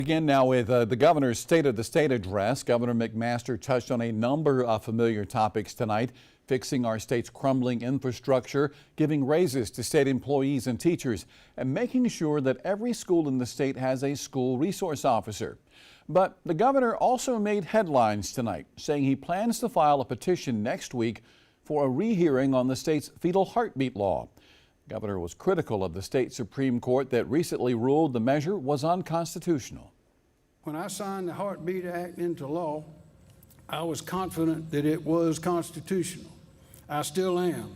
Again now with the governor's State of the State address. Governor McMaster touched on a number of familiar topics tonight: fixing our state's crumbling infrastructure, giving raises to state employees and teachers, and making sure that every school in the state has a school resource officer. But the governor also made headlines tonight, saying he plans to file a petition next week for a rehearing on the state's fetal heartbeat law. The governor was critical of the state Supreme Court that recently ruled the measure was unconstitutional. When I signed the Heartbeat Act into law, I was confident that it was constitutional. I still am.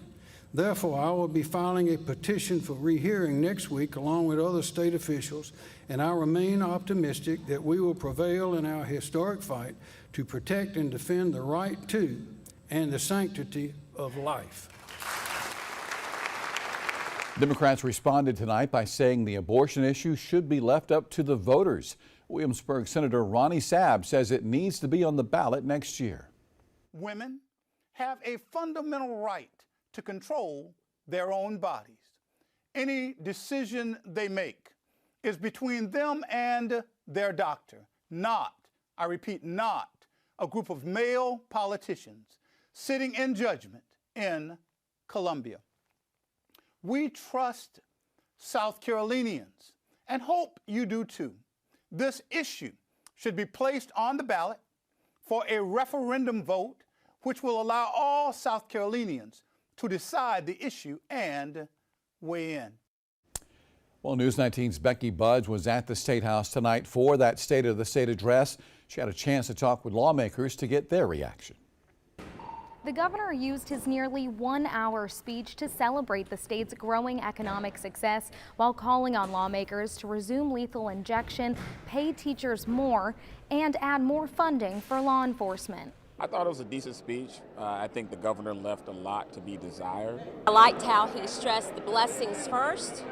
Therefore, I will be filing a petition for rehearing next week along with other state officials, and I remain optimistic that we will prevail in our historic fight to protect and defend the right to and the sanctity of life. Democrats responded tonight by saying the abortion issue should be left up to the voters. Williamsburg Senator Ronnie Sabb says it needs to be on the ballot next year. Women have a fundamental right to control their own bodies. Any decision they make is between them and their doctor, not, I repeat, not a group of male politicians sitting in judgment in Columbia. We trust South Carolinians and hope you do too. This issue should be placed on the ballot for a referendum vote, which will allow all South Carolinians to decide the issue and weigh in. Well, News 19's Becky Buds was at the State House tonight for that State of the State address. She had a chance to talk with lawmakers to get their reaction. The governor used his nearly 1-hour speech to celebrate the state's growing economic success while calling on lawmakers to resume lethal injection, pay teachers more, and add more funding for law enforcement. I thought it was a decent speech. I think the governor left a lot to be desired. I liked how he stressed the blessings first,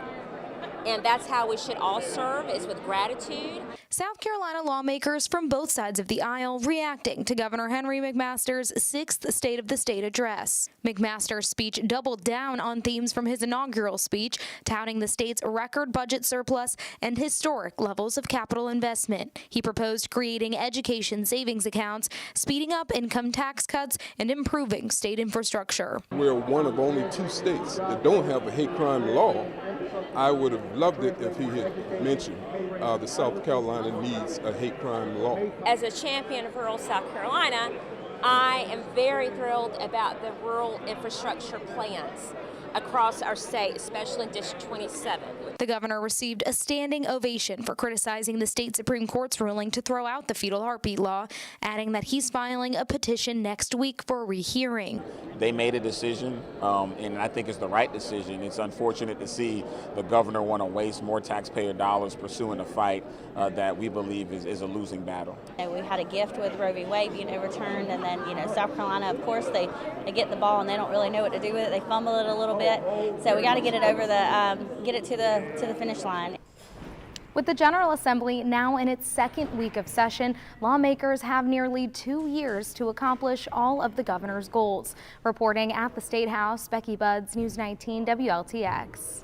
and that's how we should all serve, is with gratitude. South Carolina lawmakers from both sides of the aisle reacting to Governor Henry McMaster's 6th State of the State address. McMaster's speech doubled down on themes from his inaugural speech, touting the state's record budget surplus and historic levels of capital investment. He proposed creating education savings accounts, speeding up income tax cuts, and improving state infrastructure. We're one of only 2 states that don't have a hate crime law. I would have loved it if he had mentioned the South Carolina needs a hate crime law. As a champion of rural South Carolina, I am very thrilled about the rural infrastructure plans across our state, especially in District 27. The governor received a standing ovation for criticizing the state Supreme Court's ruling to throw out the fetal heartbeat law, adding that he's filing a petition next week for a rehearing. They made a decision, and I think it's the right decision. It's unfortunate to see the governor want to waste more taxpayer dollars pursuing a fight that we believe is a losing battle. And we had a gift with Roe v. Wade being overturned, and then South Carolina, of course, they get the ball and they don't really know what to do with it. They fumble it a little bit, so we got to get it over get it to the finish line. With the General Assembly now in its 2nd week of session, lawmakers have nearly 2 years to accomplish all of the governor's goals. Reporting at the State House, Becky Buds, News 19 WLTX.